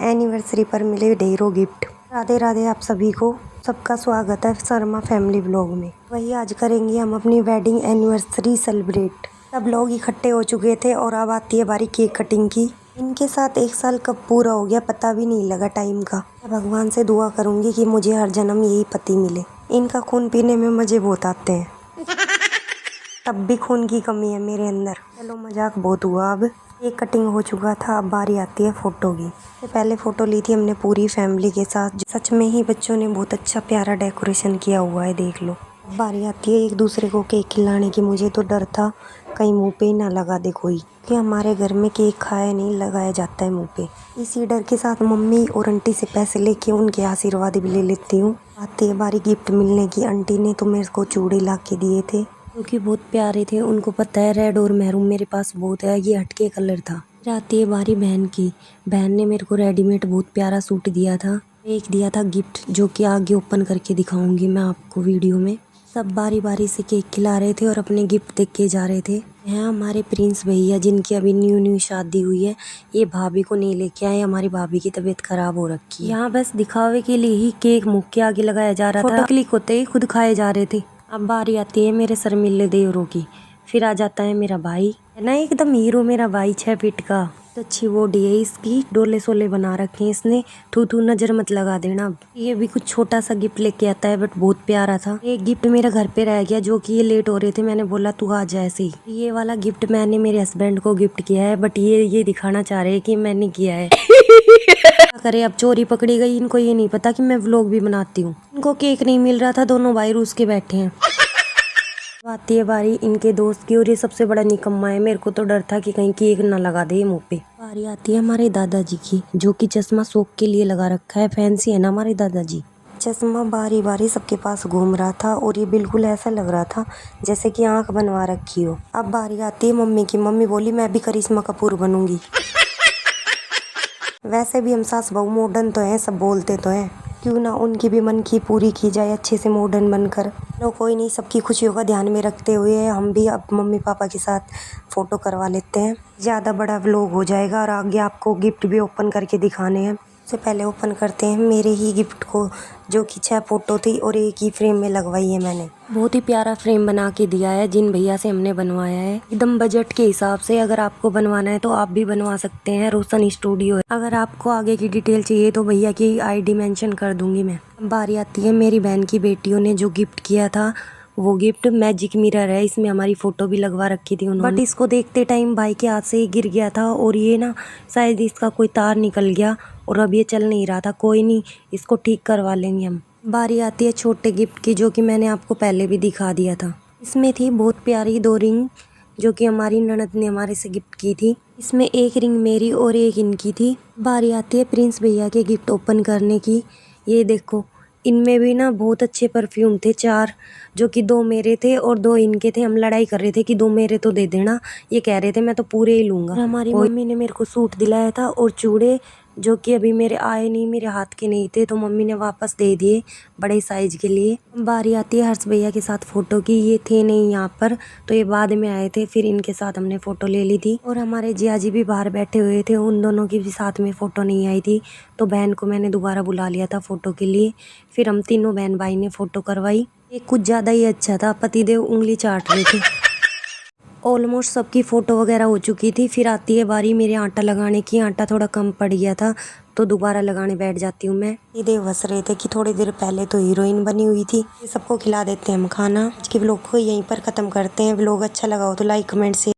Anniversary पर मिले ढेरों गिफ्ट। राधे राधे आप सभी को, सबका स्वागत है शर्मा फैमिली व्लॉग में। वही आज करेंगे हम अपनी वेडिंग एनिवर्सरी सेलिब्रेट। सब लोग इकट्ठे हो चुके थे और अब आती है बारी केक कटिंग की। इनके साथ 1 साल कब पूरा हो गया पता भी नहीं लगा टाइम का। मैं भगवान से दुआ करूंगी कि मुझे हर जन्म यही पति मिले। इनका खून पीने में मजे बहुत आते हैं। तब भी खून की कमी है मेरे अंदर। चलो मजाक बहुत हुआ। अब केक कटिंग हो चुका था, अब बारी आती है फोटो की। पहले फोटो ली थी हमने पूरी फैमिली के साथ। सच में ही बच्चों ने बहुत अच्छा प्यारा डेकोरेशन किया हुआ है, देख लो। अब बारी आती है एक दूसरे को केक खिलाने की। मुझे तो डर था कहीं मुंह पे ही ना लगा दे कोई, कि हमारे घर में केक खाया नहीं, लगाया जाता है मुंह पे। इसी डर के साथ मम्मी और आंटी से पैसे लेके उनके आशीर्वाद भी ले लेती हूँ। आती है बारी गिफ्ट मिलने की। आंटी ने तो मेरे को चूड़ी ला के दिए थे, क्योंकि बहुत प्यारे थे। उनको पता है रेड और मैरून मेरे पास बहुत है, ये हटके कलर था। फिर आती है बारी बहन की। बहन ने मेरे को रेडीमेड बहुत प्यारा सूट दिया था। एक दिया था गिफ्ट, जो कि आगे ओपन करके दिखाऊंगी मैं आपको वीडियो में। सब बारी बारी से केक खिला रहे थे और अपने गिफ्ट देख के जा रहे थे। यहाँ हमारे प्रिंस भैया, जिनकी अभी न्यू शादी हुई है, ये भाभी को नहीं लेके आए। हमारी भाभी की तबीयत खराब हो रखी है। यहाँ बस दिखावे के लिए ही केक मुख के आगे लगाया जा रहा था। फोटो क्लिक होते ही खुद खाए जा रहे थे। अब बारी आती है मेरे शर्मीले देवरों की। फिर आ जाता है मेरा भाई, है ना एकदम हीरो मेरा भाई, 6 फीट का। तो अच्छी बॉडी है इसकी, डोले सोले बना रखे हैं इसने। थू थू नजर मत लगा देना। ये भी कुछ छोटा सा गिफ्ट लेके आता है, बट बहुत प्यारा था। एक गिफ्ट मेरा घर पे रह गया, जो कि ये लेट हो रहे थे। मैंने बोला तू आ जा ऐसे ही। ये वाला गिफ्ट मैंने मेरे हस्बैंड को गिफ्ट किया है, बट ये दिखाना चाह रहे हैं कि मैंने किया है। क्या करे, अब चोरी पकड़ी गई। इनको ये नहीं पता कि मैं व्लॉग भी बनाती हूँ। इनको केक नहीं मिल रहा था, दोनों भाई रूस के बैठे हैं। आती है बारी इनके दोस्त की, और ये सबसे बड़ा निकम्मा है। मेरे को तो डर था कि कहीं केक ना लगा दे मुंह पे। बारी आती है हमारे दादाजी की, जो कि चश्मा शौक के लिए लगा रखा है। फैंसी है ना हमारे दादाजी। चश्मा बारी बारी सबके पास घूम रहा था, और ये बिल्कुल ऐसा लग रहा था जैसे कि आंख बनवा रखी हो। अब बारी आती है मम्मी की। मम्मी बोली मैं भी करिश्मा कपूर बनूंगी। वैसे भी हम सास बहू मॉडर्न तो हैं, सब बोलते तो हैं, क्यों ना उनकी भी मन की पूरी की जाए अच्छे से मॉडर्न बनकर। लो कोई नहीं, सबकी खुशियों का ध्यान में रखते हुए हम भी अब मम्मी पापा के साथ फ़ोटो करवा लेते हैं। ज़्यादा बड़ा व्लॉग हो जाएगा, और आगे आपको गिफ्ट भी ओपन करके दिखाने हैं। सबसे पहले ओपन करते हैं मेरे ही गिफ्ट को, जो कि 6 फोटो थी और एक ही फ्रेम में लगवाई है मैंने। बहुत ही प्यारा फ्रेम बना के दिया है, जिन भैया से हमने बनवाया है। एकदम बजट के हिसाब से। अगर आपको बनवाना है तो आप भी बनवा सकते हैं, रोशन स्टूडियो है। अगर आपको आगे की डिटेल चाहिए तो भैया की ID मेंशन कर दूंगी मैं। बारी आती है मेरी बहन की बेटियों ने जो गिफ्ट किया था। वो गिफ्ट मैजिक मिरर है, इसमें हमारी फोटो भी लगवा रखी थी उन्होंने। बट इसको देखते टाइम भाई के हाथ से ही गिर गया था, और ये ना शायद इसका कोई तार निकल गया, और अब ये चल नहीं रहा था। कोई नहीं, इसको ठीक करवा लेंगे हम। बारी आती है छोटे गिफ्ट की, जो कि मैंने आपको पहले भी दिखा दिया था। इसमें थी बहुत प्यारी 2 रिंग, जो कि हमारी ननद ने हमारे से गिफ्ट की थी। इसमें एक रिंग मेरी और एक इनकी थी। बारी आती है प्रिंस भैया के गिफ्ट ओपन करने की। ये देखो, इनमें भी ना बहुत अच्छे परफ्यूम थे 4, जो कि 2 मेरे थे और 2 इनके थे। हम लड़ाई कर रहे थे कि 2 मेरे तो दे देना, ये कह रहे थे मैं तो पूरे ही लूँगा। हमारी मम्मी ने मेरे को सूट दिलाया था और चूड़े, जो कि अभी मेरे आए नहीं, मेरे हाथ के नहीं थे, तो मम्मी ने वापस दे दिए बड़े साइज के लिए। बारी आती है हर्ष भैया के साथ फ़ोटो की। ये थे नहीं यहाँ पर, तो ये बाद में आए थे, फिर इनके साथ हमने फ़ोटो ले ली थी। और हमारे जिया जी भी बाहर बैठे हुए थे, उन दोनों की भी साथ में फ़ोटो नहीं आई थी, तो बहन को मैंने दोबारा बुला लिया था फ़ोटो के लिए। फिर हम तीनों बहन भाई ने फ़ोटो करवाई। ये कुछ ज़्यादा ही अच्छा था, पतिदेव उंगली चाट रहे थे। ऑलमोस्ट सबकी फ़ोटो वगैरह हो चुकी थी। फिर आती है बारी मेरे आटा लगाने की। आटा थोड़ा कम पड़ गया था, तो दोबारा लगाने बैठ जाती हूँ मैं। ये देव हंस रहे थे कि थोड़ी देर पहले तो हीरोइन बनी हुई थी। ये सबको खिला देते हैं हम खाना। आज के व्लॉग को यहीं पर ख़त्म करते हैं। व्लॉग अच्छा लगा हो तो लाइक कमेंट से